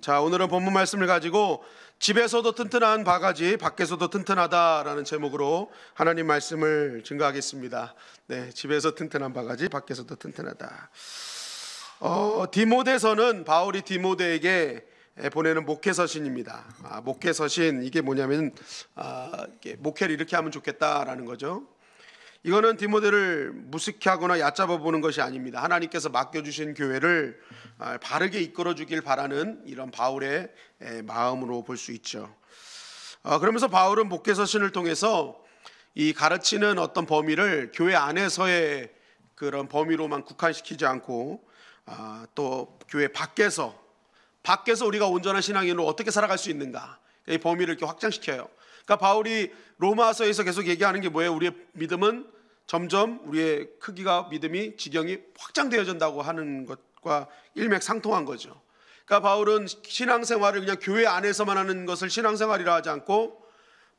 자, 오늘은 본문 말씀을 가지고 집에서도 튼튼한 바가지, 밖에서도 튼튼하다라는 제목으로 하나님 말씀을 증거하겠습니다. 네, 집에서 튼튼한 바가지, 밖에서도 튼튼하다. 디모데서는 바울이 디모데에게 보내는 목회서신입니다. 목회서신, 이게 뭐냐면 목회를 이렇게 하면 좋겠다라는 거죠. 이거는 디모데를 무식해 하거나 얕잡아 보는 것이 아닙니다. 하나님께서 맡겨주신 교회를 바르게 이끌어주길 바라는 이런 바울의 마음으로 볼 수 있죠. 그러면서 바울은 목회서신을 통해서 이 가르치는 어떤 범위를 교회 안에서의 그런 범위로만 국한시키지 않고 또 교회 밖에서 우리가 온전한 신앙인으로 어떻게 살아갈 수 있는가, 이 범위를 이렇게 확장시켜요. 그러니까 바울이 로마서에서 계속 얘기하는 게 뭐예요? 우리의 믿음은 점점 우리의 크기가, 믿음이 지경이 확장되어진다고 하는 것과 일맥상통한 거죠. 그러니까 바울은 신앙생활을 그냥 교회 안에서만 하는 것을 신앙생활이라 하지 않고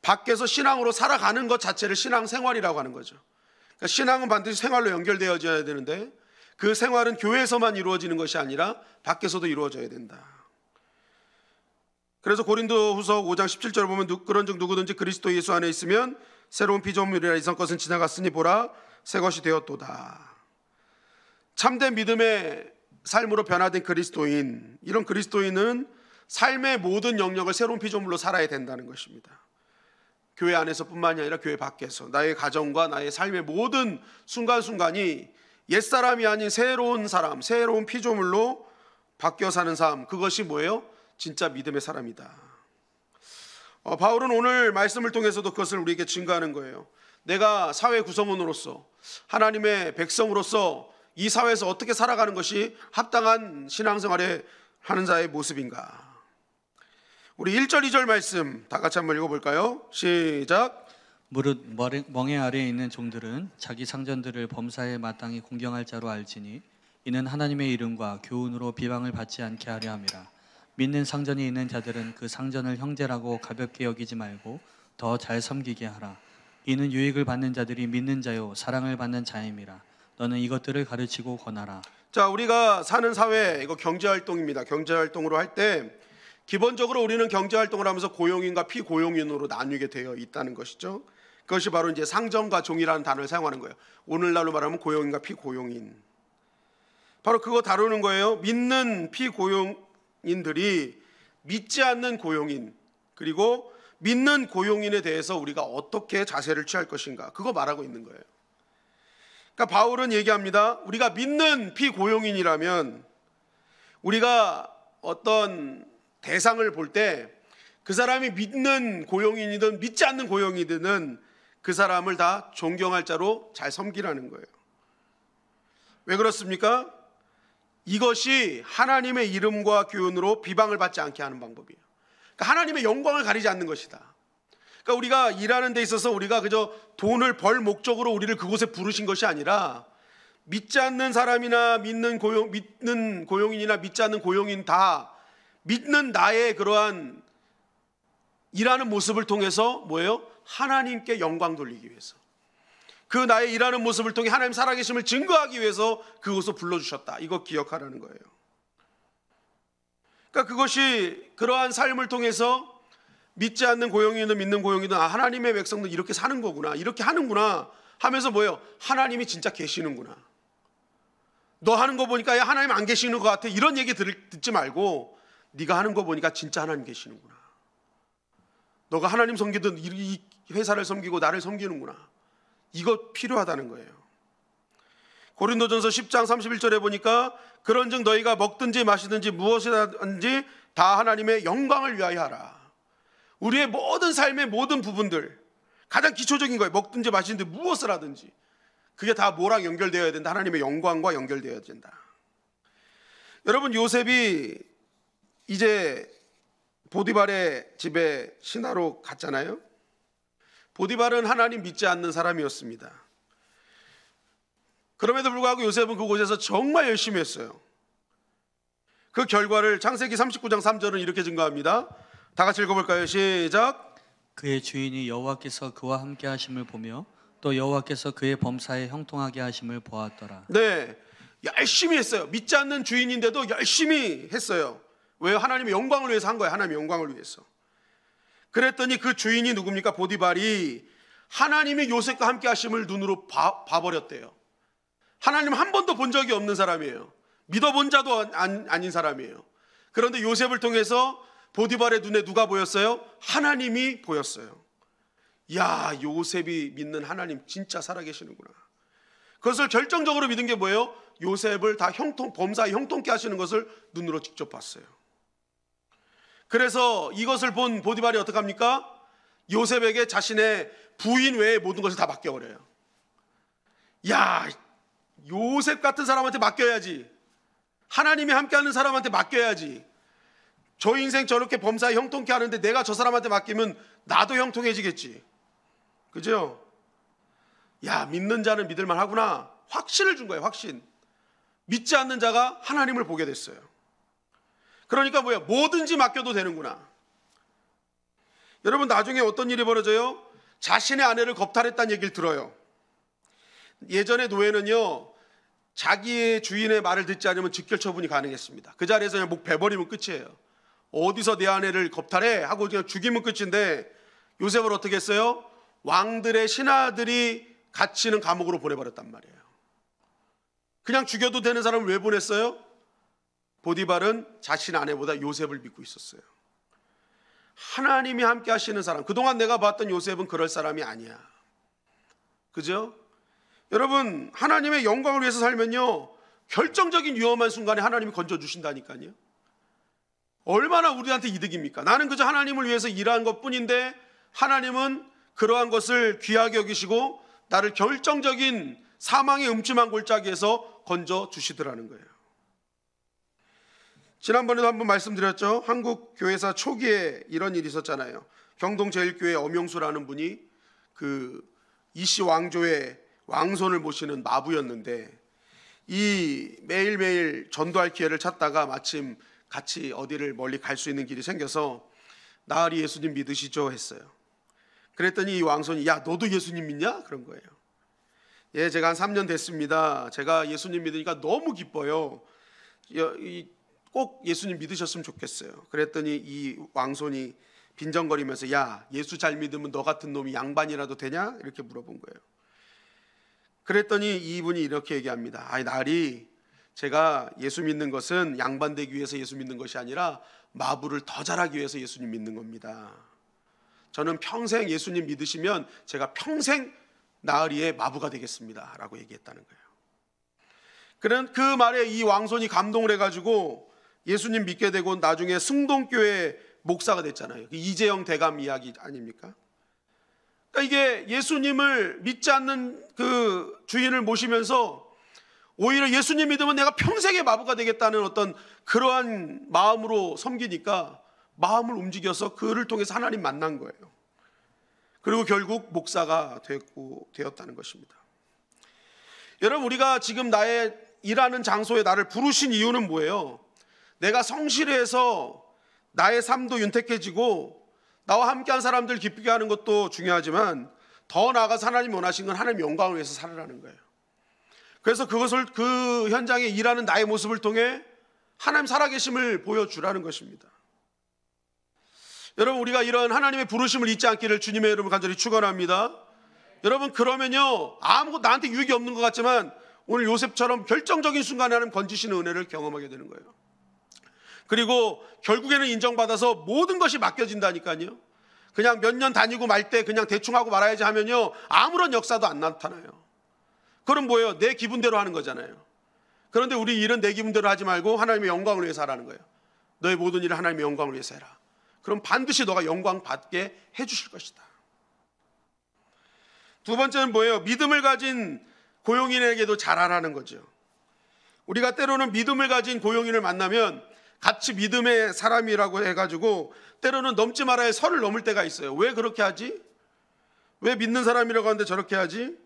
밖에서 신앙으로 살아가는 것 자체를 신앙생활이라고 하는 거죠. 그러니까 신앙은 반드시 생활로 연결되어져야 되는데 그 생활은 교회에서만 이루어지는 것이 아니라 밖에서도 이루어져야 된다. 그래서 고린도후서 5장 17절 보면 그런즉 누구든지 그리스도 예수 안에 있으면 새로운 피조물이라, 이전 것은 지나갔으니 보라 새 것이 되었도다. 참된 믿음의 삶으로 변화된 그리스도인, 이런 그리스도인은 삶의 모든 영역을 새로운 피조물로 살아야 된다는 것입니다. 교회 안에서뿐만이 아니라 교회 밖에서 나의 가정과 나의 삶의 모든 순간순간이 옛사람이 아닌 새로운 사람, 새로운 피조물로 바뀌어 사는 삶, 그것이 뭐예요? 진짜 믿음의 사람이다. 바울은 오늘 말씀을 통해서도 그것을 우리에게 증거하는 거예요. 내가 사회 구성원으로서, 하나님의 백성으로서 이 사회에서 어떻게 살아가는 것이 합당한 신앙생활에 하는 자의 모습인가. 우리 1절 2절 말씀 다 같이 한번 읽어볼까요? 시작. 무릇 멍에 아래에 있는 종들은 자기 상전들을 범사에 마땅히 공경할 자로 알지니 이는 하나님의 이름과 교훈으로 비방을 받지 않게 하려 함이라. 믿는 상전이 있는 자들은 그 상전을 형제라고 가볍게 여기지 말고 더 잘 섬기게 하라. 이는 유익을 받는 자들이 믿는 자요 사랑을 받는 자임이라. 너는 이것들을 가르치고 권하라. 자, 우리가 사는 사회, 이거 경제활동입니다. 경제활동으로 할 때 기본적으로 우리는 경제활동을 하면서 고용인과 피고용인으로 나뉘게 되어 있다는 것이죠. 그것이 바로 이제 상전과 종이라는 단어를 사용하는 거예요. 오늘날로 말하면 고용인과 피고용인, 바로 그거 다루는 거예요. 믿는 피고용인들이 믿지 않는 고용인, 그리고 믿는 고용인에 대해서 우리가 어떻게 자세를 취할 것인가, 그거 말하고 있는 거예요. 그러니까 바울은 얘기합니다. 우리가 믿는 피고용인이라면 우리가 어떤 대상을 볼 때 그 사람이 믿는 고용인이든 믿지 않는 고용이든 그 사람을 다 존경할 자로 잘 섬기라는 거예요. 왜 그렇습니까? 이것이 하나님의 이름과 교훈으로 비방을 받지 않게 하는 방법이에요. 그러니까 하나님의 영광을 가리지 않는 것이다. 그러니까 우리가 일하는 데 있어서 우리가 그저 돈을 벌 목적으로 우리를 그곳에 부르신 것이 아니라 믿지 않는 사람이나 믿는 고용인이나 믿지 않는 고용인 다 믿는 나의 그러한 일하는 모습을 통해서 뭐예요? 하나님께 영광 돌리기 위해서, 그 나의 일하는 모습을 통해 하나님 살아계심을 증거하기 위해서 그것을 불러주셨다. 이거 기억하라는 거예요. 그러니까 그것이 그러한 삶을 통해서 믿지 않는 고용이든 믿는 고용이든 하나님의 백성들 이렇게 사는 거구나, 이렇게 하는구나 하면서 뭐예요? 하나님이 진짜 계시는구나. 너 하는 거 보니까 야, 하나님 안 계시는 것 같아, 이런 얘기 듣지 말고 네가 하는 거 보니까 진짜 하나님 계시는구나. 너가 하나님 섬기든 이 회사를 섬기고 나를 섬기는구나. 이거 필요하다는 거예요. 고린도전서 10장 31절에 보니까 그런즉 너희가 먹든지 마시든지 무엇이든지 다 하나님의 영광을 위하여 하라. 우리의 모든 삶의 모든 부분들, 가장 기초적인 거예요. 먹든지 마시든지 무엇을 하든지 그게 다 뭐랑 연결되어야 된다? 하나님의 영광과 연결되어야 된다. 여러분, 요셉이 이제 보디발의 집에 신하로 갔잖아요. 보디발은 하나님 믿지 않는 사람이었습니다. 그럼에도 불구하고 요셉은 그곳에서 정말 열심히 했어요. 그 결과를 창세기 39장 3절은 이렇게 증거합니다. 다 같이 읽어볼까요? 시작. 그의 주인이 여호와께서 그와 함께 하심을 보며 또 여호와께서 그의 범사에 형통하게 하심을 보았더라. 네, 열심히 했어요. 믿지 않는 주인인데도 열심히 했어요. 왜? 하나님의 영광을 위해서 한 거예요. 하나님의 영광을 위해서. 그랬더니 그 주인이 누굽니까? 보디발이 하나님이 요셉과 함께 하심을 눈으로 봐버렸대요. 하나님 한 번도 본 적이 없는 사람이에요. 믿어본 자도 아닌 사람이에요. 그런데 요셉을 통해서 보디발의 눈에 누가 보였어요? 하나님이 보였어요. 야, 요셉이 믿는 하나님 진짜 살아계시는구나. 그것을 결정적으로 믿은 게 뭐예요? 요셉을 다 범사에 형통케 하시는 것을 눈으로 직접 봤어요. 그래서 이것을 본 보디발이 어떻게 합니까? 요셉에게 자신의 부인 외에 모든 것을 다 맡겨버려요. 야, 요셉 같은 사람한테 맡겨야지. 하나님이 함께하는 사람한테 맡겨야지. 저 인생 저렇게 범사에 형통케 하는데 내가 저 사람한테 맡기면 나도 형통해지겠지. 그죠? 야, 믿는 자는 믿을만 하구나. 확신을 준 거예요. 확신. 믿지 않는 자가 하나님을 보게 됐어요. 그러니까 뭐야? 뭐든지 맡겨도 되는구나. 여러분, 나중에 어떤 일이 벌어져요? 자신의 아내를 겁탈했다는 얘기를 들어요. 예전에 노예는요, 자기의 주인의 말을 듣지 않으면 직결 처분이 가능했습니다. 그 자리에서 그냥 목 베버리면 끝이에요. 어디서 내 아내를 겁탈해? 하고 그냥 죽이면 끝인데, 요셉을 어떻게 했어요? 왕들의 신하들이 갇히는 감옥으로 보내버렸단 말이에요. 그냥 죽여도 되는 사람을 왜 보냈어요? 보디발은 자신 아내보다 요셉을 믿고 있었어요. 하나님이 함께 하시는 사람, 그동안 내가 봤던 요셉은 그럴 사람이 아니야. 그죠? 여러분, 하나님의 영광을 위해서 살면요, 결정적인 위험한 순간에 하나님이 건져주신다니까요. 얼마나 우리한테 이득입니까? 나는 그저 하나님을 위해서 일한 것뿐인데 하나님은 그러한 것을 귀하게 여기시고 나를 결정적인 사망의 음침한 골짜기에서 건져주시더라는 거예요. 지난번에도 한번 말씀드렸죠. 한국 교회사 초기에 이런 일이 있었잖아요. 경동제일교회 엄영수라는 분이 그 이씨 왕조의 왕손을 모시는 마부였는데, 이 매일매일 전도할 기회를 찾다가 마침 같이 어디를 멀리 갈 수 있는 길이 생겨서 나으리 예수님 믿으시죠? 했어요. 그랬더니 이 왕손이, 야, 너도 예수님 믿냐? 그런 거예요. 예, 제가 한 3년 됐습니다. 제가 예수님 믿으니까 너무 기뻐요. 꼭 예수님 믿으셨으면 좋겠어요. 그랬더니 이 왕손이 빈정거리면서, 야, 예수 잘 믿으면 너 같은 놈이 양반이라도 되냐? 이렇게 물어본 거예요. 그랬더니 이분이 이렇게 얘기합니다. 아이, 나리, 제가 예수 믿는 것은 양반 되기 위해서 예수 믿는 것이 아니라 마부를 더 잘하기 위해서 예수님 믿는 겁니다. 저는 평생 예수님 믿으시면 제가 평생 나으리의 마부가 되겠습니다 라고 얘기했다는 거예요. 그런 그 말에 이 왕손이 감동을 해가지고 예수님 믿게 되고 나중에 승동교회 목사가 됐잖아요. 이재영 대감 이야기 아닙니까? 그러니까 이게 예수님을 믿지 않는 그 주인을 모시면서 오히려 예수님 믿으면 내가 평생의 마부가 되겠다는 어떤 그러한 마음으로 섬기니까 마음을 움직여서 그를 통해서 하나님 만난 거예요. 그리고 결국 목사가 되었다는 것입니다. 여러분, 우리가 지금 나의 일하는 장소에 나를 부르신 이유는 뭐예요? 내가 성실해서 나의 삶도 윤택해지고 나와 함께한 사람들 기쁘게 하는 것도 중요하지만 더 나아가서 하나님이 원하신 건 하나님의 영광을 위해서 살으라는 거예요. 그래서 그것을 그 현장에 일하는 나의 모습을 통해 하나님 살아계심을 보여주라는 것입니다. 여러분, 우리가 이런 하나님의 부르심을 잊지 않기를 주님의 이름으로 간절히 축원합니다. 여러분, 그러면요, 아무것도 나한테 유익이 없는 것 같지만 오늘 요셉처럼 결정적인 순간에 하나님 건지시는 은혜를 경험하게 되는 거예요. 그리고 결국에는 인정받아서 모든 것이 맡겨진다니까요. 그냥 몇 년 다니고 말 때 그냥 대충 하고 말아야지 하면요, 아무런 역사도 안 나타나요. 그럼 뭐예요? 내 기분대로 하는 거잖아요. 그런데 우리 일은 내 기분대로 하지 말고 하나님의 영광을 위해서 하라는 거예요. 너의 모든 일을 하나님의 영광을 위해서 해라. 그럼 반드시 너가 영광 받게 해주실 것이다. 두 번째는 뭐예요? 믿음을 가진 고용인에게도 잘하라는 거죠. 우리가 때로는 믿음을 가진 고용인을 만나면 같이 믿음의 사람이라고 해가지고 때로는 넘지 말아야 선을 넘을 때가 있어요. 왜 그렇게 하지? 왜 믿는 사람이라고 하는데 저렇게 하지?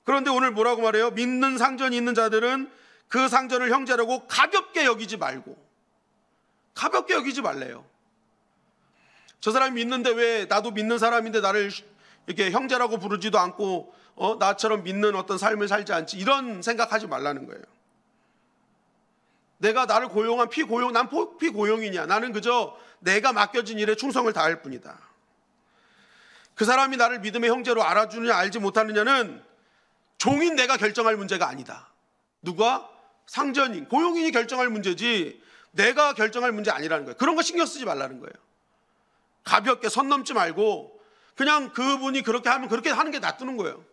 그런데 오늘 뭐라고 말해요? 믿는 상전이 있는 자들은 그 상전을 형제라고 가볍게 여기지 말고, 가볍게 여기지 말래요. 저 사람이 믿는데 왜 나도 믿는 사람인데 나를 이렇게 형제라고 부르지도 않고 나처럼 믿는 어떤 삶을 살지 않지, 이런 생각하지 말라는 거예요. 내가 나를 고용한 난 피고용이냐? 나는 그저 내가 맡겨진 일에 충성을 다할 뿐이다. 그 사람이 나를 믿음의 형제로 알아주느냐 알지 못하느냐는 종인 내가 결정할 문제가 아니다. 누가? 상전인, 고용인이 결정할 문제지 내가 결정할 문제 아니라는 거예요. 그런 거 신경 쓰지 말라는 거예요. 가볍게 선 넘지 말고 그냥 그분이 그렇게 하면 그렇게 하는 게 놔두는 거예요.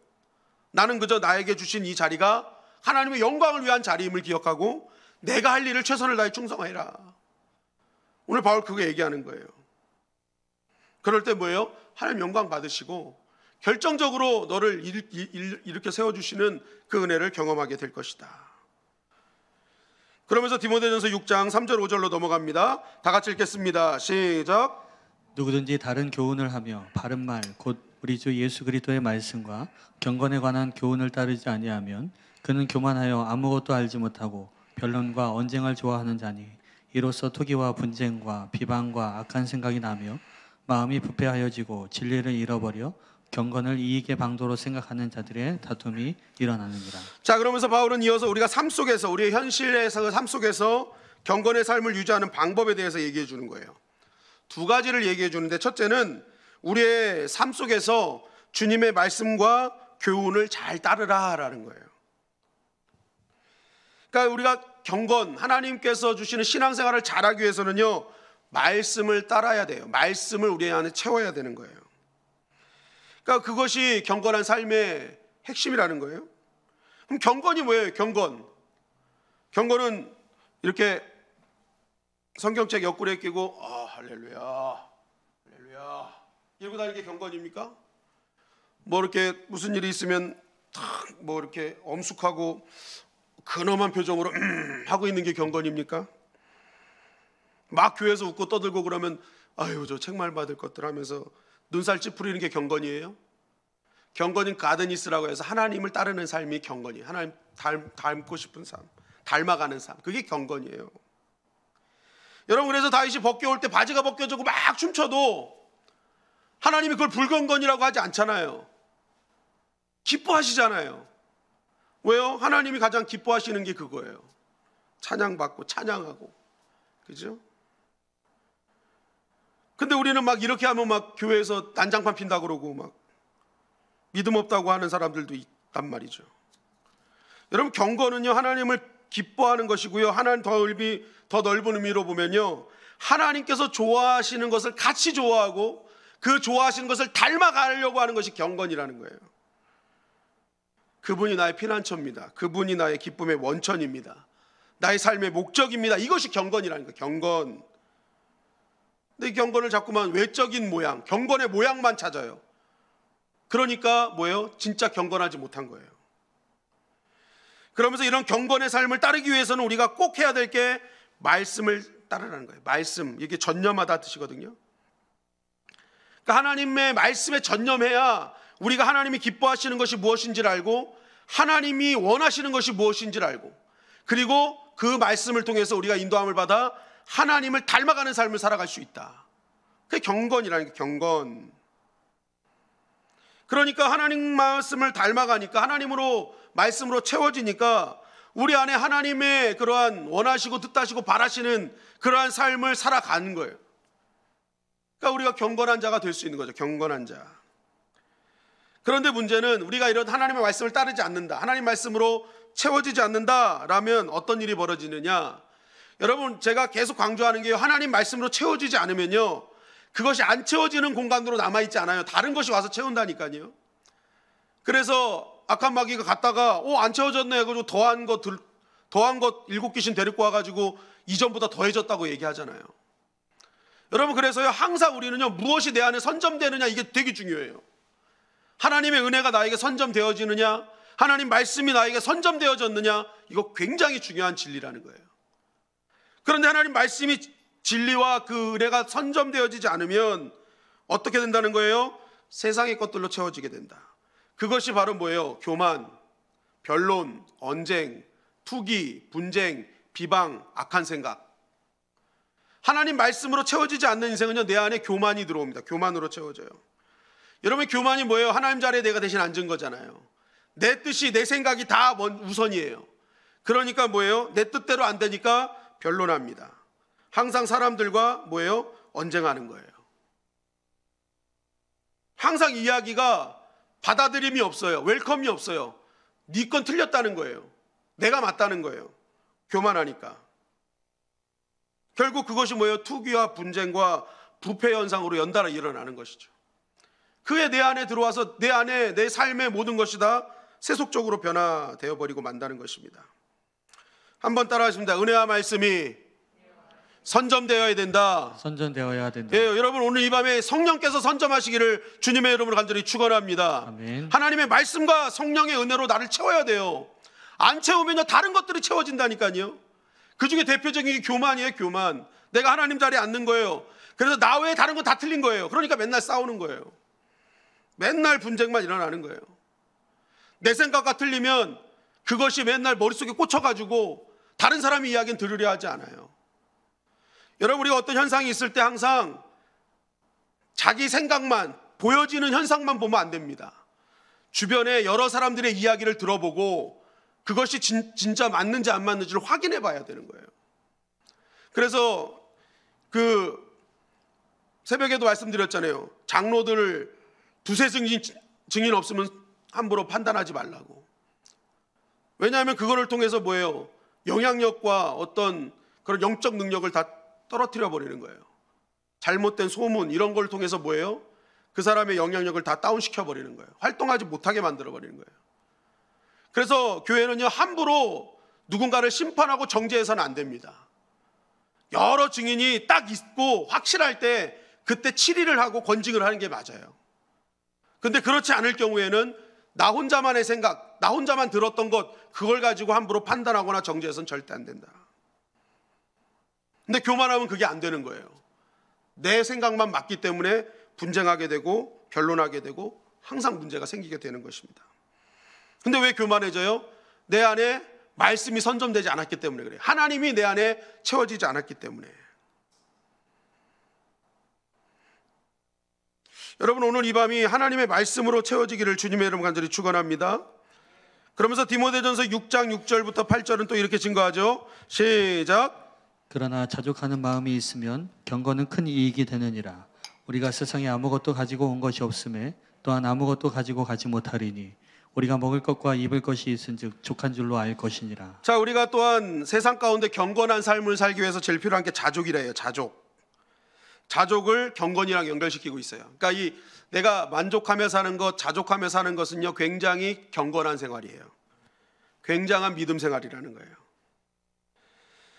나는 그저 나에게 주신 이 자리가 하나님의 영광을 위한 자리임을 기억하고 내가 할 일을 최선을 다해 충성해라. 오늘 바울 그거 얘기하는 거예요. 그럴 때 뭐예요? 하나님 영광 받으시고 결정적으로 너를 이렇게 세워주시는 그 은혜를 경험하게 될 것이다. 그러면서 디모데전서 6장 3절 5절로 넘어갑니다. 다 같이 읽겠습니다. 시작. 누구든지 다른 교훈을 하며 바른 말 곧 우리 주 예수 그리스도의 말씀과 경건에 관한 교훈을 따르지 아니하면 그는 교만하여 아무것도 알지 못하고 변론과 언쟁을 좋아하는 자니 이로써 투기와 분쟁과 비방과 악한 생각이 나며 마음이 부패하여지고 진리를 잃어버려 경건을 이익의 방도로 생각하는 자들의 다툼이 일어나느니라. 자, 그러면서 바울은 이어서 우리가 삶 속에서 우리의 현실에서 삶 속에서 경건의 삶을 유지하는 방법에 대해서 얘기해 주는 거예요. 두 가지를 얘기해 주는데 첫째는 우리의 삶 속에서 주님의 말씀과 교훈을 잘 따르라라는 거예요. 그러니까 우리가 경건, 하나님께서 주시는 신앙생활을 잘하기 위해서는요, 말씀을 따라야 돼요. 말씀을 우리 안에 채워야 되는 거예요. 그러니까 그것이 경건한 삶의 핵심이라는 거예요. 그럼 경건이 뭐예요? 경건은 이렇게 성경책 옆구리에 끼고 할렐루야 할렐루야 이러고 다니는 게 경건입니까? 뭐 이렇게 무슨 일이 있으면 뭐 이렇게 엄숙하고 근엄한 표정으로 하고 있는 게 경건입니까? 막 교회에서 웃고 떠들고 그러면 아유 저 책말 받을 것들 하면서 눈살 찌푸리는 게 경건이에요? 경건은 가드니스라고 해서 하나님을 따르는 삶이 경건이에요. 하나님 닮고 싶은 삶, 닮아가는 삶, 그게 경건이에요. 여러분, 그래서 다윗이 벗겨올 때 바지가 벗겨지고 막 춤춰도 하나님이 그걸 불경건이라고 하지 않잖아요. 기뻐하시잖아요. 왜요? 하나님이 가장 기뻐하시는 게 그거예요. 찬양받고 찬양하고, 그죠? 근데 우리는 막 이렇게 하면 막 교회에서 난장판 핀다 그러고 막 믿음 없다고 하는 사람들도 있단 말이죠. 여러분, 경건은요 하나님을 기뻐하는 것이고요, 하나님 더 넓은 의미로 보면요, 하나님께서 좋아하시는 것을 같이 좋아하고 그 좋아하시는 것을 닮아가려고 하는 것이 경건이라는 거예요. 그분이 나의 피난처입니다. 그분이 나의 기쁨의 원천입니다. 나의 삶의 목적입니다. 이것이 경건이라는 거예요. 경건. 근데 이 경건을 자꾸만 외적인 모양, 경건의 모양만 찾아요. 그러니까 뭐예요? 진짜 경건하지 못한 거예요. 그러면서 이런 경건의 삶을 따르기 위해서는 우리가 꼭 해야 될 게 말씀을 따르라는 거예요. 말씀, 이게 전념하다 뜻이거든요. 그러니까 하나님의 말씀에 전념해야 우리가 하나님이 기뻐하시는 것이 무엇인지를 알고 하나님이 원하시는 것이 무엇인지를 알고, 그리고 그 말씀을 통해서 우리가 인도함을 받아 하나님을 닮아가는 삶을 살아갈 수 있다. 그게 경건이라는 게 경건. 그러니까 하나님 말씀을 닮아가니까, 하나님으로 말씀으로 채워지니까 우리 안에 하나님의 그러한 원하시고 뜻하시고 바라시는 그러한 삶을 살아가는 거예요. 그러니까 우리가 경건한 자가 될 수 있는 거죠. 경건한 자. 그런데 문제는 우리가 이런 하나님의 말씀을 따르지 않는다, 하나님 말씀으로 채워지지 않는다라면 어떤 일이 벌어지느냐. 여러분, 제가 계속 강조하는 게 하나님 말씀으로 채워지지 않으면요, 그것이 안 채워지는 공간으로 남아있지 않아요. 다른 것이 와서 채운다니까요. 그래서 악한 마귀가 갔다가 안 채워졌네, 그리고 더한 것 7귀신 데리고 와가지고 이전보다 더해졌다고 얘기하잖아요. 여러분, 그래서요 항상 우리는요 무엇이 내 안에 선점되느냐, 이게 되게 중요해요. 하나님의 은혜가 나에게 선점되어지느냐, 하나님 말씀이 나에게 선점되어졌느냐, 이거 굉장히 중요한 진리라는 거예요. 그런데 하나님 말씀이 진리와 그 은혜가 선점되어지지 않으면 어떻게 된다는 거예요? 세상의 것들로 채워지게 된다. 그것이 바로 뭐예요? 교만, 변론, 언쟁, 투기, 분쟁, 비방, 악한 생각. 하나님 말씀으로 채워지지 않는 인생은요, 내 안에 교만이 들어옵니다. 교만으로 채워져요. 여러분, 교만이 뭐예요? 하나님 자리에 내가 대신 앉은 거잖아요. 내 뜻이, 내 생각이 다 우선이에요. 그러니까 뭐예요? 내 뜻대로 안 되니까 변론합니다. 항상 사람들과 뭐예요? 언쟁하는 거예요. 항상 이야기가 받아들임이 없어요. 웰컴이 없어요. 네 건 틀렸다는 거예요. 내가 맞다는 거예요. 교만하니까. 결국 그것이 뭐예요? 투기와 분쟁과 부패 현상으로 연달아 일어나는 것이죠. 그에 내 안에 들어와서 내 안에 내 삶의 모든 것이 다 세속적으로 변화되어 버리고 만다는 것입니다. 한번 따라하십니다. 은혜와 말씀이 선점되어야 된다. 선전되어야 된다. 예, 여러분 오늘 이 밤에 성령께서 선점하시기를 주님의 이름으로 간절히 축원합니다. 아멘. 하나님의 말씀과 성령의 은혜로 나를 채워야 돼요. 안 채우면요 다른 것들이 채워진다니까요. 그 중에 대표적인 게 교만이에요. 교만. 내가 하나님 자리에 앉는 거예요. 그래서 나 외에 다른 건 다 틀린 거예요. 그러니까 맨날 싸우는 거예요. 맨날 분쟁만 일어나는 거예요. 내 생각과 틀리면 그것이 맨날 머릿속에 꽂혀가지고 다른 사람의 이야기는 들으려 하지 않아요. 여러분 우리가 어떤 현상이 있을 때 항상 자기 생각만 보여지는 현상만 보면 안 됩니다. 주변에 여러 사람들의 이야기를 들어보고 그것이 진짜 맞는지 안 맞는지를 확인해 봐야 되는 거예요. 그래서 그 새벽에도 말씀드렸잖아요. 장로들 두세 증인 없으면 함부로 판단하지 말라고. 왜냐하면 그거를 통해서 뭐예요? 영향력과 어떤 그런 영적 능력을 다 떨어뜨려 버리는 거예요. 잘못된 소문 이런 걸 통해서 뭐예요? 그 사람의 영향력을 다 다운시켜 버리는 거예요. 활동하지 못하게 만들어 버리는 거예요. 그래서 교회는요 함부로 누군가를 심판하고 정죄해서는 안 됩니다. 여러 증인이 딱 있고 확실할 때 그때 치리를 하고 권징을 하는 게 맞아요. 근데 그렇지 않을 경우에는 나 혼자만의 생각, 나 혼자만 들었던 것 그걸 가지고 함부로 판단하거나 정죄해서는 절대 안 된다. 근데 교만하면 그게 안 되는 거예요. 내 생각만 맞기 때문에 분쟁하게 되고 변론하게 되고 항상 문제가 생기게 되는 것입니다. 근데 왜 교만해져요? 내 안에 말씀이 선점되지 않았기 때문에 그래요. 하나님이 내 안에 채워지지 않았기 때문에. 여러분 오늘 이 밤이 하나님의 말씀으로 채워지기를 주님의 이름 간절히 축원합니다. 그러면서 디모데전서 6장 6절부터 8절은 또 이렇게 증거하죠. 시작. 그러나 자족하는 마음이 있으면 경건은 큰 이익이 되느니라. 우리가 세상에 아무것도 가지고 온 것이 없음에 또한 아무것도 가지고 가지 못하리니 우리가 먹을 것과 입을 것이 있은즉 족한 줄로 알 것이니라. 자, 우리가 또한 세상 가운데 경건한 삶을 살기 위해서 제일 필요한 게 자족이래요. 자족을 경건이랑 연결시키고 있어요. 그러니까 이 내가 만족하며 사는 것, 자족하며 사는 것은요 굉장히 경건한 생활이에요. 굉장한 믿음 생활이라는 거예요.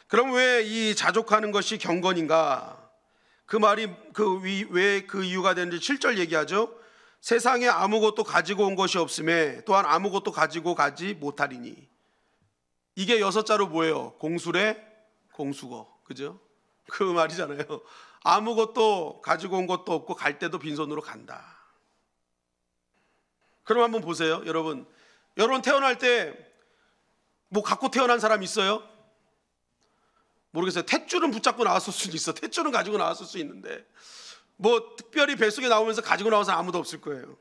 그럼 왜 이 자족하는 것이 경건인가? 그 말이 왜 그 이유가 되는지 7절 얘기하죠. 세상에 아무것도 가지고 온 것이 없음에 또한 아무것도 가지고 가지 못하리니. 이게 6자로 뭐예요? 공수래 공수거. 그죠? 그 말이잖아요. 아무것도 가지고 온 것도 없고 갈 때도 빈손으로 간다. 그럼 한번 보세요. 여러분 태어날 때 뭐 갖고 태어난 사람 있어요? 모르겠어요. 탯줄은 붙잡고 나왔을 수도 있어. 탯줄은 가지고 나왔을 수 있는데 뭐 특별히 뱃속에 나오면서 가지고 나온 사람 아무도 없을 거예요.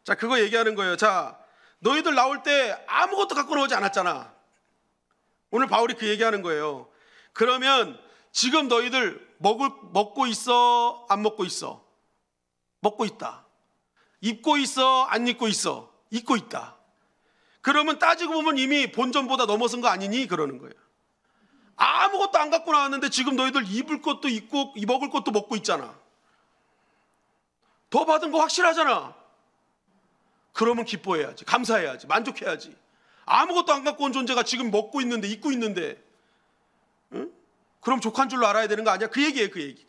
자, 그거 얘기하는 거예요. 자, 너희들 나올 때 아무것도 갖고 나오지 않았잖아. 오늘 바울이 그 얘기하는 거예요. 그러면 지금 너희들 먹고 있어? 안 먹고 있어? 먹고 있다. 입고 있어? 안 입고 있어? 입고 있다. 그러면 따지고 보면 이미 본전보다 넘어선 거 아니니? 그러는 거예요. 아무것도 안 갖고 나왔는데 지금 너희들 입을 것도 입고 먹을 것도 먹고 있잖아. 더 받은 거 확실하잖아. 그러면 기뻐해야지, 감사해야지, 만족해야지. 아무것도 안 갖고 온 존재가 지금 먹고 있는데 입고 있는데 응? 그럼 족한 줄로 알아야 되는 거 아니야? 그 얘기예요. 그 얘기.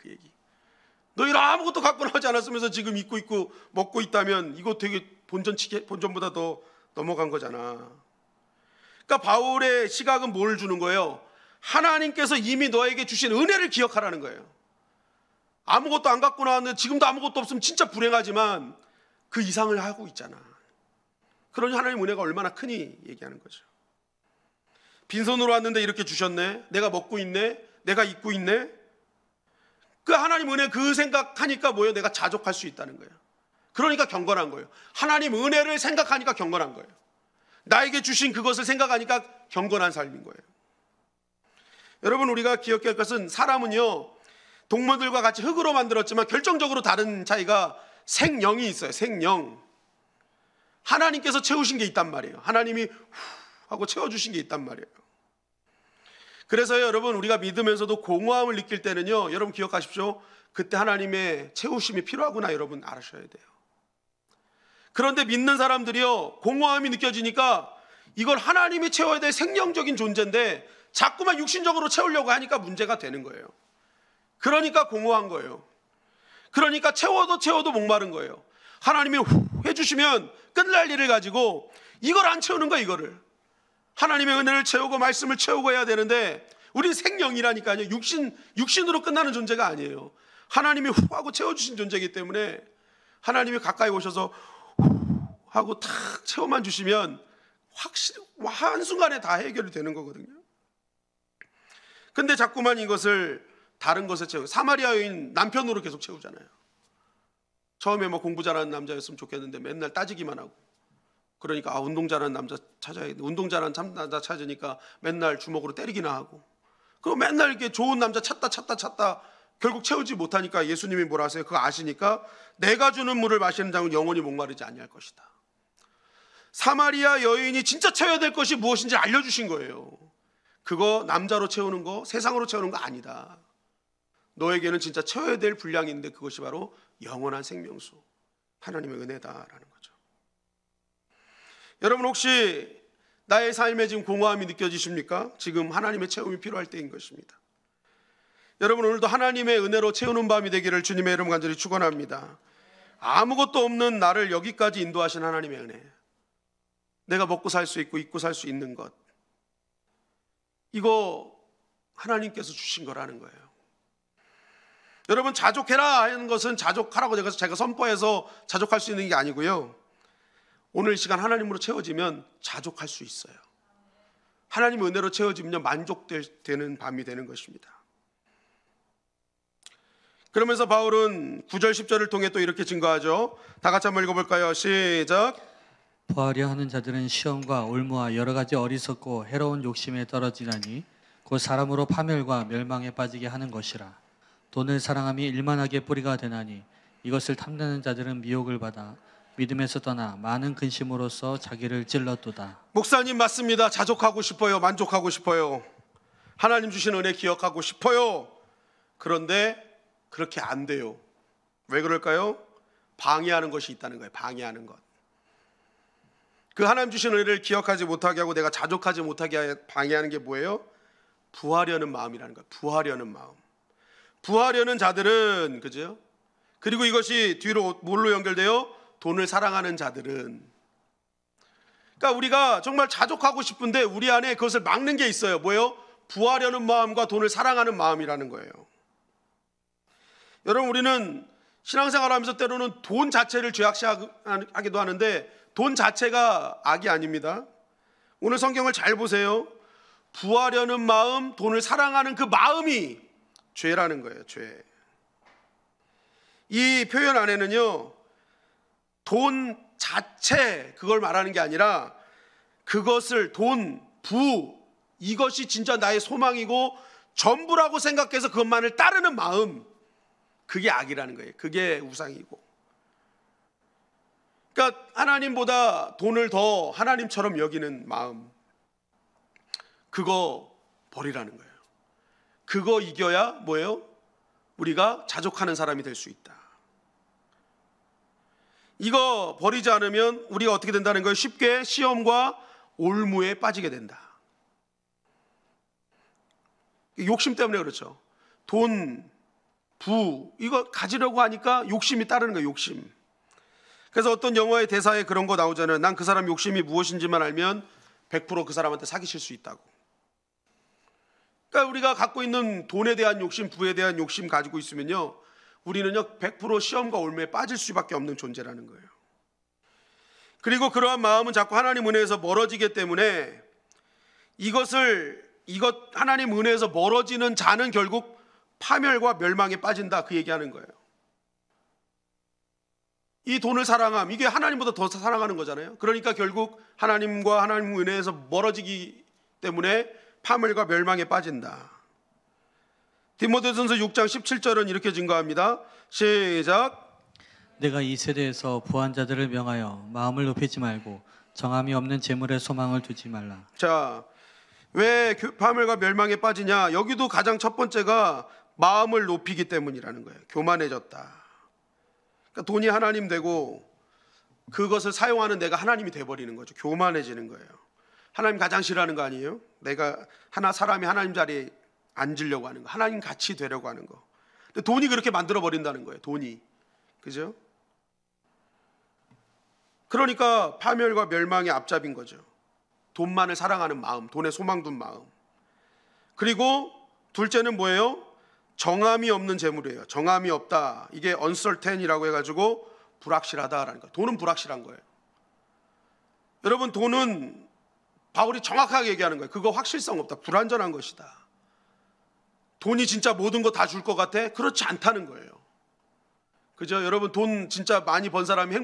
너희들 아무것도 갖고 나오지 않았으면서 지금 입고 있고 먹고 있다면 이거 되게 본전보다 더 넘어간 거잖아. 그러니까 바울의 시각은 뭘 주는 거예요? 하나님께서 이미 너에게 주신 은혜를 기억하라는 거예요. 아무것도 안 갖고 나왔는데 지금도 아무것도 없으면 진짜 불행하지만 그 이상을 하고 있잖아. 그러니 하나님 은혜가 얼마나 크니 얘기하는 거죠. 빈손으로 왔는데 이렇게 주셨네. 내가 먹고 있네. 내가 입고 있네. 그 하나님 은혜 그 생각하니까 뭐예요? 내가 자족할 수 있다는 거예요. 그러니까 경건한 거예요. 하나님 은혜를 생각하니까 경건한 거예요. 나에게 주신 그것을 생각하니까 경건한 삶인 거예요. 여러분, 우리가 기억해야 할 것은 사람은요, 동물들과 같이 흙으로 만들었지만 결정적으로 다른 차이가 생명이 있어요. 생명. 하나님께서 채우신 게 있단 말이에요. 하나님이 후 하고 채워주신 게 있단 말이에요. 그래서 여러분, 우리가 믿으면서도 공허함을 느낄 때는요, 여러분 기억하십시오. 그때 하나님의 채우심이 필요하구나 여러분 알으셔야 돼요. 그런데 믿는 사람들이요, 공허함이 느껴지니까 이걸 하나님이 채워야 될 생명적인 존재인데 자꾸만 육신적으로 채우려고 하니까 문제가 되는 거예요. 그러니까 공허한 거예요. 그러니까 채워도 목마른 거예요. 하나님이 후 해주시면 끝날 일을 가지고 이걸 안 채우는 거예요. 이거를 하나님의 은혜를 채우고 말씀을 채우고 해야 되는데 우리 생명이라니까요. 육신으로 끝나는 존재가 아니에요. 하나님이 후 하고 채워주신 존재이기 때문에 하나님이 가까이 오셔서 후 하고 탁 채워만 주시면 확실히 한순간에 다 해결이 되는 거거든요. 근데 자꾸만 이것을 다른 것에 채우고, 사마리아 여인 남편으로 계속 채우잖아요. 처음에 뭐 공부 잘하는 남자였으면 좋겠는데 맨날 따지기만 하고, 그러니까 운동 잘하는 남자 찾아야겠네. 운동 잘하는 남자 찾으니까 맨날 주먹으로 때리기나 하고, 그리고 맨날 이렇게 좋은 남자 찾다 결국 채우지 못하니까 예수님이 뭐라 하세요? 그거 아시니까 내가 주는 물을 마시는 자는 영원히 목마르지 아니할 것이다. 사마리아 여인이 진짜 채워야 될 것이 무엇인지 알려주신 거예요. 그거 남자로 채우는 거, 세상으로 채우는 거 아니다. 너에게는 진짜 채워야 될 분량이 있는데 그것이 바로 영원한 생명수, 하나님의 은혜다라는 거죠. 여러분, 혹시 나의 삶에 지금 공허함이 느껴지십니까? 지금 하나님의 채움이 필요할 때인 것입니다. 여러분, 오늘도 하나님의 은혜로 채우는 밤이 되기를 주님의 이름 간절히 축원합니다. 아무것도 없는 나를 여기까지 인도하신 하나님의 은혜, 내가 먹고 살 수 있고 입고 살 수 있는 것, 이거 하나님께서 주신 거라는 거예요. 여러분, 자족해라 하는 것은 자족하라고 제가 선포해서 자족할 수 있는 게 아니고요, 오늘 이 시간 하나님으로 채워지면 자족할 수 있어요. 하나님의 은혜로 채워지면 만족되는 밤이 되는 것입니다. 그러면서 바울은 9절 10절을 통해 또 이렇게 증거하죠. 다 같이 한번 읽어볼까요? 시작. 부하려 하는 자들은 시험과 올무와 여러 가지 어리석고 해로운 욕심에 떨어지나니 곧 사람으로 파멸과 멸망에 빠지게 하는 것이라. 돈을 사랑함이 일만하게 뿌리가 되나니 이것을 탐내는 자들은 미혹을 받아 믿음에서 떠나 많은 근심으로써 자기를 찔렀도다. 목사님 맞습니다. 자족하고 싶어요. 만족하고 싶어요. 하나님 주신 은혜 기억하고 싶어요. 그런데 그렇게 안 돼요. 왜 그럴까요? 방해하는 것이 있다는 거예요. 방해하는 것. 그 하나님 주신 은혜를 기억하지 못하게 하고 내가 자족하지 못하게 방해하는 게 뭐예요? 부하려는 마음이라는 거예요. 부하려는 마음. 부하려는 자들은, 그죠? 그리고 이것이 뒤로 뭘로 연결돼요? 돈을 사랑하는 자들은. 그러니까 우리가 정말 자족하고 싶은데 우리 안에 그것을 막는 게 있어요. 뭐예요? 부하려는 마음과 돈을 사랑하는 마음이라는 거예요. 여러분, 우리는 신앙생활하면서 때로는 돈 자체를 죄악시하기도 하는데 돈 자체가 악이 아닙니다. 오늘 성경을 잘 보세요. 부하려는 마음, 돈을 사랑하는 그 마음이 죄라는 거예요. 죄. 이 표현 안에는요, 돈 자체 그걸 말하는 게 아니라 그것을 돈, 부, 이것이 진짜 나의 소망이고 전부라고 생각해서 그것만을 따르는 마음, 그게 악이라는 거예요. 그게 우상이고. 그러니까 하나님보다 돈을 더 하나님처럼 여기는 마음, 그거 버리라는 거예요. 그거 이겨야 뭐예요? 우리가 자족하는 사람이 될 수 있다. 이거 버리지 않으면 우리가 어떻게 된다는 거예요? 쉽게 시험과 올무에 빠지게 된다. 욕심 때문에 그렇죠. 돈, 부, 이거 가지려고 하니까 욕심이 따르는 거예요. 욕심. 그래서 어떤 영화의 대사에 그런 거 나오잖아요. 난 그 사람 욕심이 무엇인지만 알면 100% 그 사람한테 사기칠 수 있다고. 그러니까 우리가 갖고 있는 돈에 대한 욕심, 부에 대한 욕심 가지고 있으면요, 우리는요 100% 시험과 올무에 빠질 수밖에 없는 존재라는 거예요. 그리고 그러한 마음은 자꾸 하나님 은혜에서 멀어지기 때문에 하나님 은혜에서 멀어지는 자는 결국 파멸과 멸망에 빠진다, 그 얘기하는 거예요. 이 돈을 사랑함, 이게 하나님보다 더 사랑하는 거잖아요. 그러니까 결국 하나님과 하나님 은혜에서 멀어지기 때문에 파멸과 멸망에 빠진다. 디모데전서 6장 17절은 이렇게 증거합니다. 시작. 내가 이 세대에서 부한 자들을 명하여 마음을 높이지 말고 정함이 없는 재물에 소망을 두지 말라. 자, 왜 파멸과 멸망에 빠지냐? 여기도 가장 첫 번째가 마음을 높이기 때문이라는 거예요. 교만해졌다. 그러니까 돈이 하나님 되고 그것을 사용하는 내가 하나님이 돼버리는 거죠. 교만해지는 거예요. 하나님 가장 싫어하는 거 아니에요? 내가 사람이 하나님 자리에 앉으려고 하는 거, 하나님 같이 되려고 하는 거. 근데 돈이 그렇게 만들어 버린다는 거예요. 돈이, 그죠? 그러니까 파멸과 멸망의 앞잡인 거죠. 돈만을 사랑하는 마음, 돈에 소망 둔 마음. 그리고 둘째는 뭐예요? 정함이 없는 재물이에요. 정함이 없다. 이게 uncertain이라고 해가지고 불확실하다라는 거예요. 돈은 불확실한 거예요. 여러분, 돈은 바울이 정확하게 얘기하는 거예요. 그거 확실성 없다. 불완전한 것이다. 돈이 진짜 모든 거 다 줄 것 같아? 그렇지 않다는 거예요. 그죠? 여러분, 돈 진짜 많이 번 사람이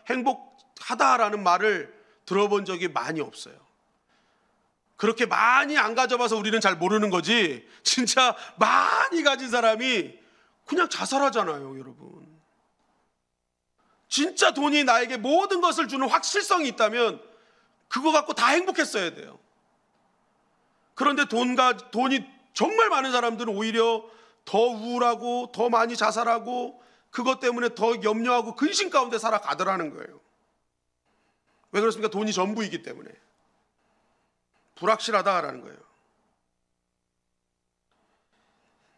행복하다라는 말을 들어본 적이 많이 없어요. 그렇게 많이 안 가져봐서 우리는 잘 모르는 거지, 진짜 많이 가진 사람이 그냥 자살하잖아요, 여러분. 진짜 돈이 나에게 모든 것을 주는 확실성이 있다면 그거 갖고 다 행복했어야 돼요. 그런데 돈이 정말 많은 사람들은 오히려 더 우울하고 더 많이 자살하고 그것 때문에 더 염려하고 근심 가운데 살아가더라는 거예요. 왜 그렇습니까? 돈이 전부이기 때문에. 불확실하다라는 거예요.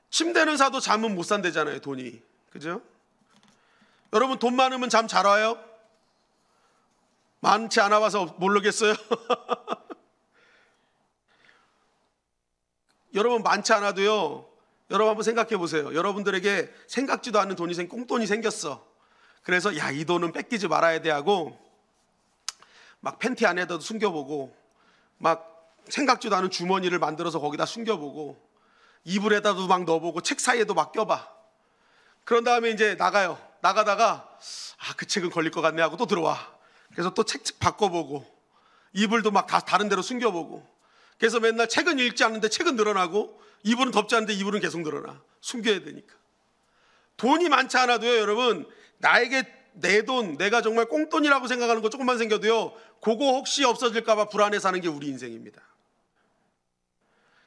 침대는 사도 잠은 못 산대잖아요, 돈이. 그죠? 여러분, 돈 많으면 잠 잘 와요? 많지 않아 봐서 모르겠어요. 여러분, 많지 않아도요, 여러분 한번 생각해 보세요. 여러분들에게 생각지도 않는 돈이 꽁돈이 생겼어. 그래서 야, 이 돈은 뺏기지 말아야 돼 하고 막 팬티 안에다도 숨겨보고 막 생각지도 않은 주머니를 만들어서 거기다 숨겨보고 이불에다도 막 넣어보고 책 사이에도 막 껴봐. 그런 다음에 이제 나가요. 나가다가 그 책은 걸릴 것 같네 하고 또 들어와. 그래서 또 책 바꿔보고 이불도 막 다 다른 데로 숨겨보고, 그래서 맨날 책은 읽지 않는데 책은 늘어나고 이불은 덮지 않는데 이불은 계속 늘어나. 숨겨야 되니까. 돈이 많지 않아도요, 여러분, 나에게 내 돈, 내가 정말 꽁돈이라고 생각하는 거 조금만 생겨도요, 그거 혹시 없어질까 봐 불안해 사는 게 우리 인생입니다.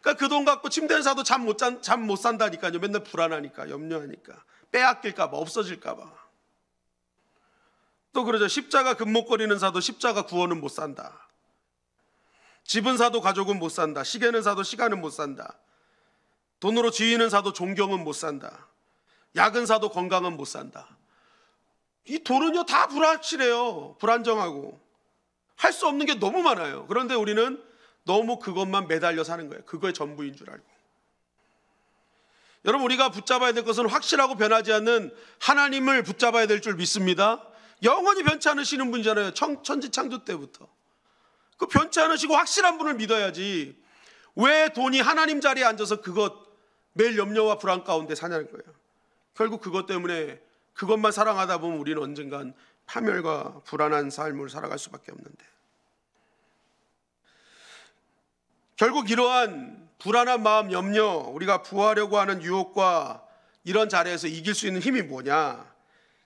그러니까 그 돈 갖고 침대를 사도 잠 못 산다니까요. 맨날 불안하니까, 염려하니까, 빼앗길까 봐, 없어질까 봐. 또 그러죠. 십자가 금목걸이는 사도 십자가 구원은 못 산다. 집은 사도 가족은 못 산다. 시계는 사도 시간은 못 산다. 돈으로 지위는 사도 존경은 못 산다. 약은 사도 건강은 못 산다. 이 돈은요, 다 불확실해요. 불안정하고 할 수 없는 게 너무 많아요. 그런데 우리는 너무 그것만 매달려 사는 거예요. 그거의 전부인 줄 알고. 여러분, 우리가 붙잡아야 될 것은 확실하고 변하지 않는 하나님을 붙잡아야 될 줄 믿습니다. 영원히 변치 않으시는 분이잖아요. 천지창조 때부터. 그 변치 않으시고 확실한 분을 믿어야지 왜 돈이 하나님 자리에 앉아서 그것 매일 염려와 불안 가운데 사냐는 거예요. 결국 그것 때문에 그것만 사랑하다 보면 우리는 언젠간 파멸과 불안한 삶을 살아갈 수밖에 없는데, 결국 이러한 불안한 마음, 염려, 우리가 부하려고 하는 유혹과 이런 자리에서 이길 수 있는 힘이 뭐냐?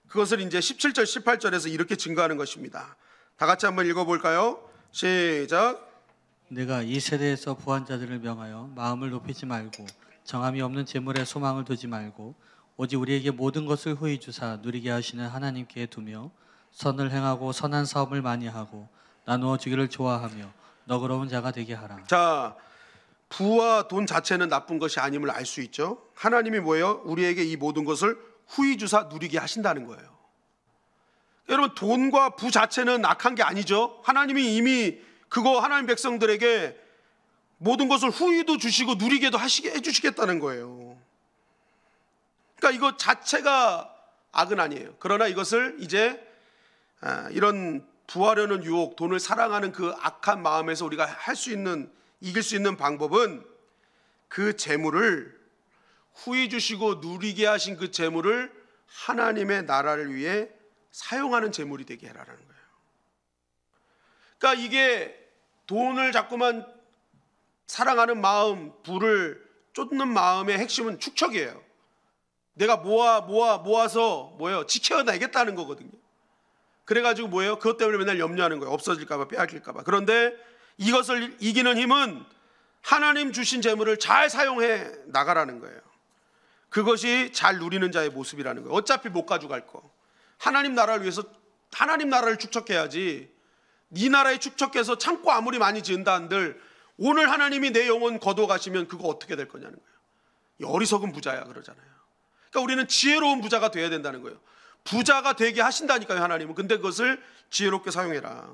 그것을 이제 17절, 18절에서 이렇게 증거하는 것입니다. 다 같이 한번 읽어볼까요? 시작. 내가 이 세대에서 부한 자들을 명하여 마음을 높이지 말고 정함이 없는 재물에 소망을 두지 말고 오직 우리에게 모든 것을 후히 주사 누리게 하시는 하나님께 두며 선을 행하고 선한 사업을 많이 하고 나누어 주기를 좋아하며 너그러운 자가 되게 하라. 자, 부와 돈 자체는 나쁜 것이 아님을 알 수 있죠. 하나님이 뭐예요? 우리에게 이 모든 것을 후히 주사 누리게 하신다는 거예요. 여러분, 돈과 부 자체는 악한 게 아니죠. 하나님이 이미 그거 하나님 백성들에게 모든 것을 후히도 주시고 누리게도 해주시겠다는 거예요. 그러니까 이거 자체가 악은 아니에요. 그러나 이것을 이제 이런 부하려는 유혹, 돈을 사랑하는 그 악한 마음에서 우리가 이길 수 있는 방법은 그 재물을 후히 주시고 누리게 하신 그 재물을 하나님의 나라를 위해 사용하는 재물이 되게 해라라는 거예요. 그러니까 이게 돈을 자꾸만 사랑하는 마음, 부를 쫓는 마음의 핵심은 축척이에요. 내가 모아서 뭐예요? 지켜내겠다는 거거든요. 그래가지고 뭐예요? 그것 때문에 맨날 염려하는 거예요. 없어질까봐, 빼앗길까봐. 그런데 이것을 이기는 힘은 하나님 주신 재물을 잘 사용해 나가라는 거예요. 그것이 잘 누리는 자의 모습이라는 거예요. 어차피 못 가져갈 거. 하나님 나라를 위해서 하나님 나라를 축척해야지. 네 나라에 축척해서 창고 아무리 많이 지은다 한들 오늘 하나님이 내 영혼 거둬가시면 그거 어떻게 될 거냐는 거예요. 이 어리석은 부자야 그러잖아요. 그러니까 우리는 지혜로운 부자가 돼야 된다는 거예요. 부자가 되게 하신다니까요, 하나님은. 근데 그것을 지혜롭게 사용해라.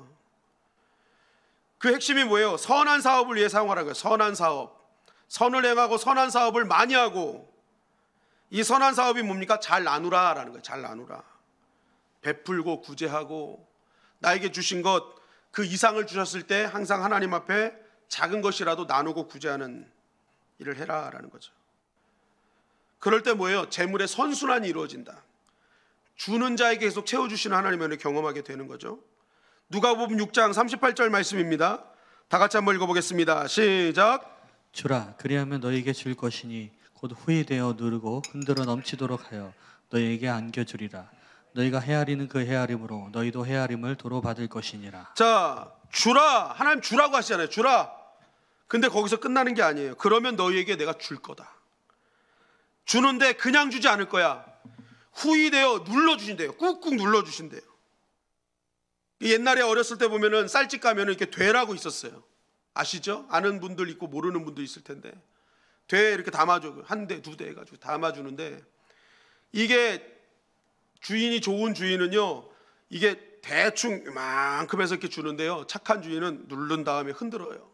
그 핵심이 뭐예요? 선한 사업을 위해 사용하라는 거예요. 선한 사업. 선을 행하고 선한 사업을 많이 하고, 이 선한 사업이 뭡니까? 잘 나누라라는 거예요. 잘 나누라. 베풀고 구제하고, 나에게 주신 것 그 이상을 주셨을 때 항상 하나님 앞에 작은 것이라도 나누고 구제하는 일을 해라라는 거죠. 그럴 때 뭐예요? 재물의 선순환이 이루어진다. 주는 자에게 계속 채워주시는 하나님의 은혜를 경험하게 되는 거죠. 누가복음 6장 38절 말씀입니다. 다 같이 한번 읽어보겠습니다. 시작. 주라, 그리하면 너희에게 줄 것이니 곧 후히 되어 누르고 흔들어 넘치도록 하여 너희에게 안겨주리라. 너희가 헤아리는 그 헤아림으로 너희도 헤아림을 도로 받을 것이니라. 자, 주라. 하나님 주라고 하시잖아요. 주라. 근데 거기서 끝나는 게 아니에요. 그러면 너희에게 내가 줄 거다. 주는데 그냥 주지 않을 거야. 후히 되어 눌러주신대요. 꾹꾹 눌러주신대요. 옛날에 어렸을 때 보면은 쌀집 가면은 이렇게 되라고 있었어요. 아시죠? 아는 분들 있고 모르는 분도 있을 텐데, 돼 이렇게 담아줘. 한 대, 두 대 해가지고 담아주는데, 이게 주인이 좋은 주인은요, 이게 대충 이만큼 해서 이렇게 주는데요, 착한 주인은 누른 다음에 흔들어요.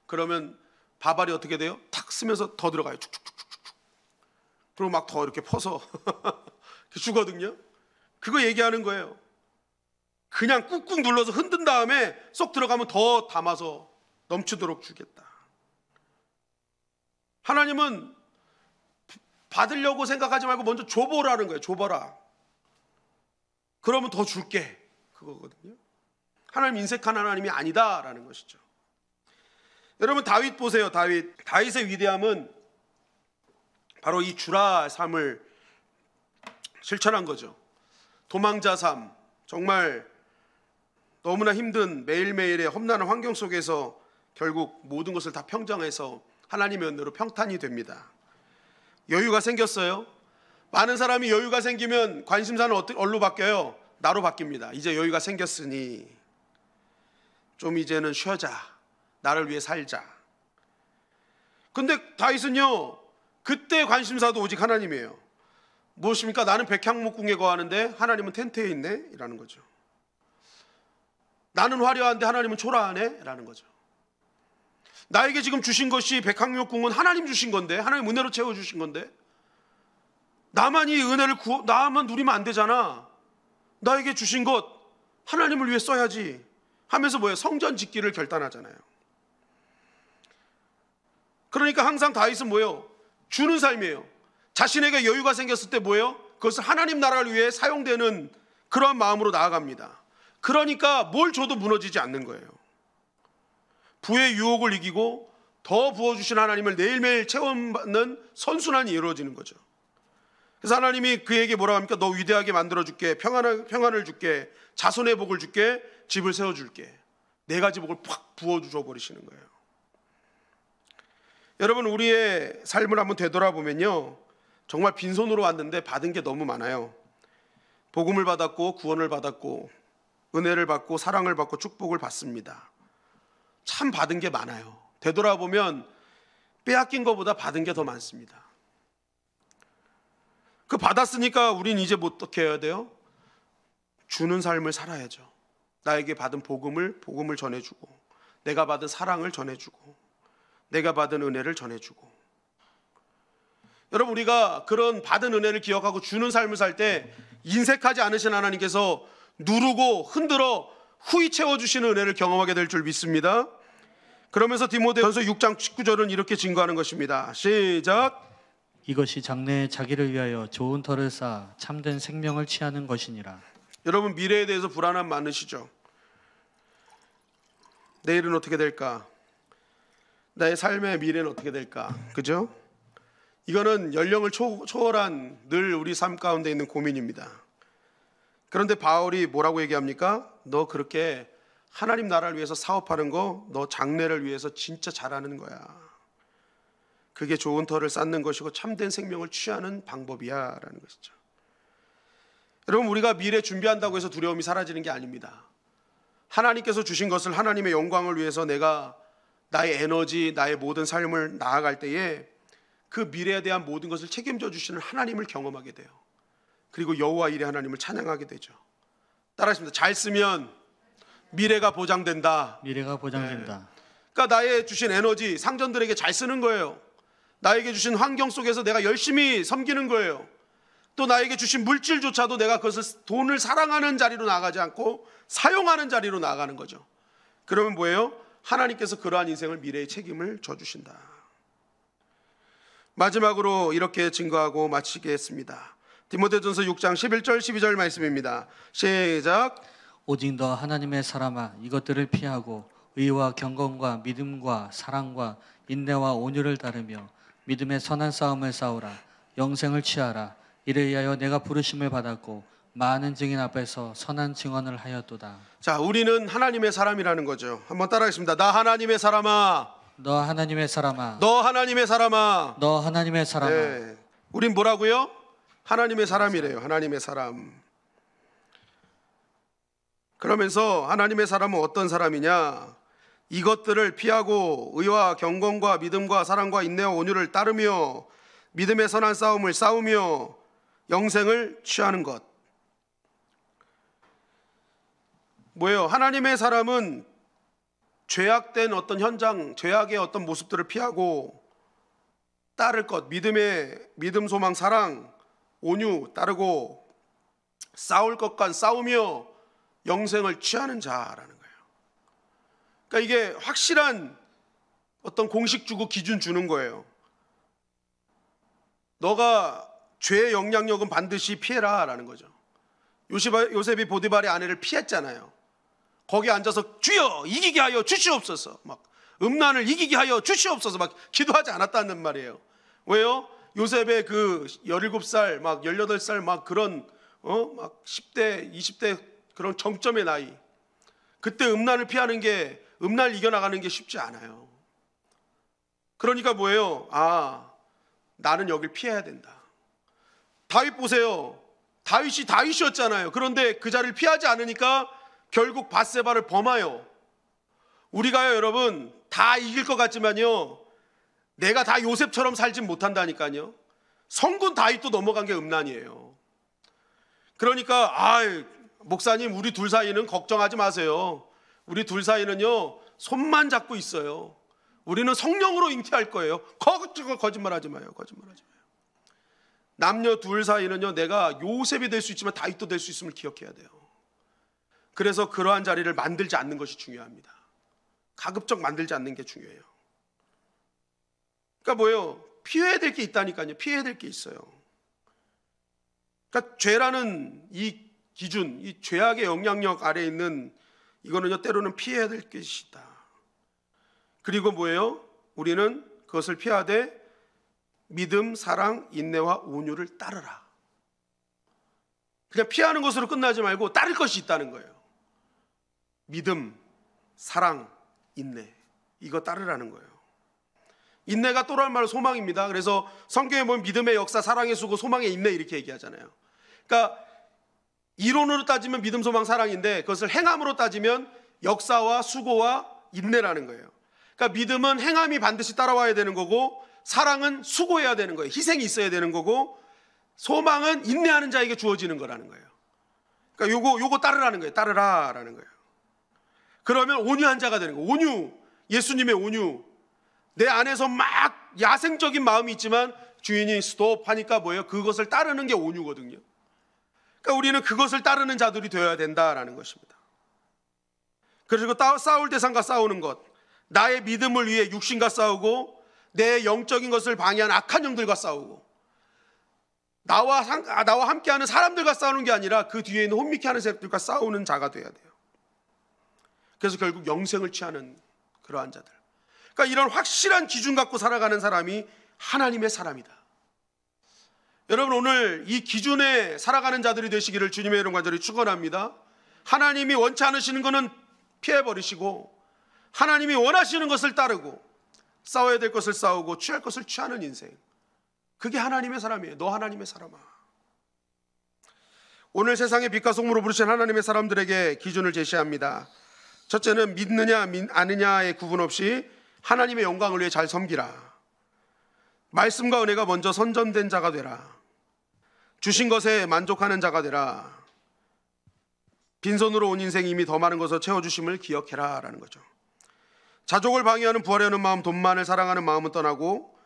그러면 밥알이 어떻게 돼요? 탁 쓰면서 더 들어가요. 축축축축축. 그리고 막 더 이렇게 퍼서 주거든요. 그거 얘기하는 거예요. 그냥 꾹꾹 눌러서 흔든 다음에 쏙 들어가면 더 담아서 넘치도록 주겠다. 하나님은 받으려고 생각하지 말고 먼저 줘보라는 거예요. 줘봐라. 그러면 더 줄게. 그거거든요. 하나님 인색한 하나님이 아니다라는 것이죠. 여러분 다윗 보세요. 다윗의 위대함은 바로 이 주라 삶을 실천한 거죠. 도망자 삶, 정말 너무나 힘든 매일매일의 험난한 환경 속에서 결국 모든 것을 다 평정해서 하나님의 은혜로 평탄이 됩니다. 여유가 생겼어요. 많은 사람이 여유가 생기면 관심사는 어디로 바뀌어요? 나로 바뀝니다. 이제 여유가 생겼으니 좀 이제는 쉬어자. 나를 위해 살자. 근데 다윗은요, 그때 관심사도 오직 하나님이에요. 무엇입니까? 나는 백향목궁에 거하는데 하나님은 텐트에 있네? 이라는 거죠. 나는 화려한데 하나님은 초라하네? 라는 거죠. 나에게 지금 주신 것이 백향목궁은 하나님 주신 건데, 하나님 은혜로 채워주신 건데, 나만 이 은혜를 나만 누리면 안 되잖아. 나에게 주신 것 하나님을 위해 써야지 하면서 뭐예요? 성전 짓기를 결단하잖아요. 그러니까 항상 다윗은 뭐예요? 주는 삶이에요. 자신에게 여유가 생겼을 때 뭐예요? 그것을 하나님 나라를 위해 사용되는 그러한 마음으로 나아갑니다. 그러니까 뭘 줘도 무너지지 않는 거예요. 부의 유혹을 이기고 더 부어주신 하나님을 매일매일 체험받는 선순환이 이루어지는 거죠. 그래서 하나님이 그에게 뭐라고 합니까? 너 위대하게 만들어줄게, 평안을 줄게, 자손의 복을 줄게, 집을 세워줄게. 네 가지 복을 팍 부어줘 버리시는 거예요. 여러분, 우리의 삶을 한번 되돌아보면요, 정말 빈손으로 왔는데 받은 게 너무 많아요. 복음을 받았고 구원을 받았고 은혜를 받고 사랑을 받고 축복을 받습니다. 참 받은 게 많아요. 되돌아보면 빼앗긴 것보다 받은 게 더 많습니다. 그 받았으니까 우린 이제 어떻게 해야 돼요? 주는 삶을 살아야죠. 나에게 받은 복음을 전해주고, 내가 받은 사랑을 전해주고, 내가 받은 은혜를 전해주고. 여러분, 우리가 그런 받은 은혜를 기억하고 주는 삶을 살 때 인색하지 않으신 하나님께서 누르고 흔들어 후히 채워주시는 은혜를 경험하게 될 줄 믿습니다. 그러면서 디모데전서 6장 19절은 이렇게 증거하는 것입니다. 시작. 이것이 장래에 자기를 위하여 좋은 터를 쌓아 참된 생명을 취하는 것이니라. 여러분, 미래에 대해서 불안함 많으시죠? 내일은 어떻게 될까? 나의 삶의 미래는 어떻게 될까? 그죠? 이거는 연령을 초월한 늘 우리 삶 가운데 있는 고민입니다. 그런데 바울이 뭐라고 얘기합니까? 너 그렇게 하나님 나라를 위해서 사업하는 거, 너 장래를 위해서 진짜 잘하는 거야. 그게 좋은 터를 쌓는 것이고 참된 생명을 취하는 방법이야 라는 것이죠. 여러분, 우리가 미래 준비한다고 해서 두려움이 사라지는 게 아닙니다. 하나님께서 주신 것을 하나님의 영광을 위해서 내가 나의 에너지, 나의 모든 삶을 나아갈 때에 그 미래에 대한 모든 것을 책임져 주시는 하나님을 경험하게 돼요. 그리고 여호와 일의 하나님을 찬양하게 되죠. 따라하십니다. 잘 쓰면 미래가 보장된다. 미래가 보장된다. 그러니까 나의 주신 에너지 상전들에게 잘 쓰는 거예요. 나에게 주신 환경 속에서 내가 열심히 섬기는 거예요. 또 나에게 주신 물질조차도 내가 그것을 돈을 사랑하는 자리로 나가지 않고 사용하는 자리로 나가는 거죠. 그러면 뭐예요? 하나님께서 그러한 인생을 미래의 책임을 져주신다. 마지막으로 이렇게 증거하고 마치겠습니다. 디모데전서 6장 11절 12절 말씀입니다. 시작. 오직 너 하나님의 사람아, 이것들을 피하고 의와 경건과 믿음과 사랑과 인내와 온유를 따르며 믿음의 선한 싸움을 싸우라. 영생을 취하라. 이를 위하여 내가 부르심을 받았고 많은 증인 앞에서 선한 증언을 하였도다. 자, 우리는 하나님의 사람이라는 거죠. 한번 따라하겠습니다. 나 하나님의 사람아. 너 하나님의 사람아. 너 하나님의 사람아. 너 하나님의 사람아. 네. 우린 뭐라고요? 하나님의 사람이래요. 하나님의 사람. 그러면서 하나님의 사람은 어떤 사람이냐? 이것들을 피하고 의와 경건과 믿음과 사랑과 인내와 온유를 따르며 믿음의 선한 싸움을 싸우며 영생을 취하는 것. 뭐예요? 하나님의 사람은 죄악된 어떤 현장, 죄악의 어떤 모습들을 피하고 따를 것, 믿음, 소망, 사랑, 온유 따르고 싸울 것과 싸우며 영생을 취하는 자라는 거예요. 그러니까 이게 확실한 어떤 공식 주고 기준 주는 거예요. 너가 죄의 영향력은 반드시 피해라 라는 거죠. 요셉이 보디발의 아내를 피했잖아요. 거기 앉아서 주여 이기게 하여 주시옵소서, 막 음란을 이기게 하여 주시옵소서 막 기도하지 않았다는 말이에요. 왜요? 요셉의 그 17살 막 18살 막 그런 막 10대 20대 그런 정점의 나이, 그때 음란을 피하는 게, 음란을 이겨나가는 게 쉽지 않아요. 그러니까 뭐예요? 아, 나는 여길 피해야 된다. 다윗 보세요. 다윗이었잖아요. 그런데 그 자리를 피하지 않으니까 결국 밧세바를 범하여. 우리가요 여러분 다 이길 것 같지만요, 내가 다 요셉처럼 살진 못한다니까요. 성군 다윗도 넘어간 게 음란이에요. 그러니까 목사님, 우리 둘 사이는 걱정하지 마세요. 우리 둘 사이는요 손만 잡고 있어요. 우리는 성령으로 잉태할 거예요. 거짓말하지 마요. 거짓말하지 마요. 남녀 둘 사이는요, 내가 요셉이 될 수 있지만 다윗도 될 수 있음을 기억해야 돼요. 그래서 그러한 자리를 만들지 않는 것이 중요합니다. 가급적 만들지 않는 게 중요해요. 그러니까 뭐예요? 피해야 될 게 있다니까요. 피해야 될 게 있어요. 그러니까 죄라는 이 기준, 이 죄악의 영향력 아래에 있는 이거는요 때로는 피해야 될 것이다. 그리고 뭐예요? 우리는 그것을 피하되 믿음, 사랑, 인내와 온유를 따르라. 그냥 피하는 것으로 끝나지 말고 따를 것이 있다는 거예요. 믿음, 사랑, 인내, 이거 따르라는 거예요. 인내가 또란 말로 소망입니다. 그래서 성경에 보면 믿음의 역사, 사랑의 수고, 소망의 인내 이렇게 얘기하잖아요. 그러니까 이론으로 따지면 믿음, 소망, 사랑인데 그것을 행함으로 따지면 역사와 수고와 인내라는 거예요. 그러니까 믿음은 행함이 반드시 따라와야 되는 거고, 사랑은 수고해야 되는 거예요. 희생이 있어야 되는 거고, 소망은 인내하는 자에게 주어지는 거라는 거예요. 그러니까 요거 따르라는 거예요. 따르라라는 거예요. 그러면 온유한 자가 되는 거예요. 온유, 예수님의 온유. 내 안에서 막 야생적인 마음이 있지만 주인이 스톱 하니까 뭐예요? 그것을 따르는 게 온유거든요. 그러니까 우리는 그것을 따르는 자들이 되어야 된다라는 것입니다. 그리고 싸울 대상과 싸우는 것, 나의 믿음을 위해 육신과 싸우고 내 영적인 것을 방해하는 악한 영들과 싸우고, 나와 함께하는 사람들과 싸우는 게 아니라 그 뒤에 있는 혼미케 하는 세력들과 싸우는 자가 돼야 돼요. 그래서 결국 영생을 취하는 그러한 자들. 그러니까 이런 확실한 기준 갖고 살아가는 사람이 하나님의 사람이다. 여러분, 오늘 이 기준에 살아가는 자들이 되시기를 주님의 이름 간절히 축원합니다. 하나님이 원치 않으시는 것은 피해버리시고 하나님이 원하시는 것을 따르고 싸워야 될 것을 싸우고 취할 것을 취하는 인생, 그게 하나님의 사람이에요. 너 하나님의 사람아. 오늘 세상의 빛과 소금으로 부르신 하나님의 사람들에게 기준을 제시합니다. 첫째는 믿느냐 아느냐의 구분 없이 하나님의 영광을 위해 잘 섬기라. 말씀과 은혜가 먼저 선전된 자가 되라. 주신 것에 만족하는 자가 되라. 빈손으로 온 인생이 이미 더 많은 것을 채워주심을 기억해라 라는 거죠. 자족을 방해하는 부하려는 마음, 돈만을 사랑하는 마음은 떠나고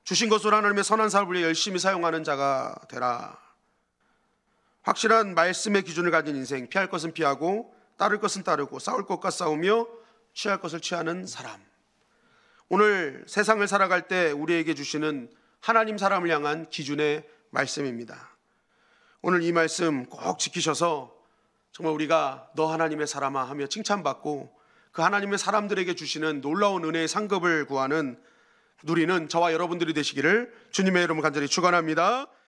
주신 것으로 하나님의 선한 사업을 위해 열심히 사용하는 자가 되라. 확실한 말씀의 기준을 가진 인생, 피할 것은 피하고 따를 것은 따르고 싸울 것과 싸우며 취할 것을 취하는 사람. 오늘 세상을 살아갈 때 우리에게 주시는 하나님 사람을 향한 기준의 말씀입니다. 오늘 이 말씀 꼭 지키셔서 정말 우리가 너 하나님의 사람아 하며 칭찬받고 그 하나님의 사람들에게 주시는 놀라운 은혜의 상급을 구하는 누리는 저와 여러분들이 되시기를 주님의 이름으로 간절히 축원합니다.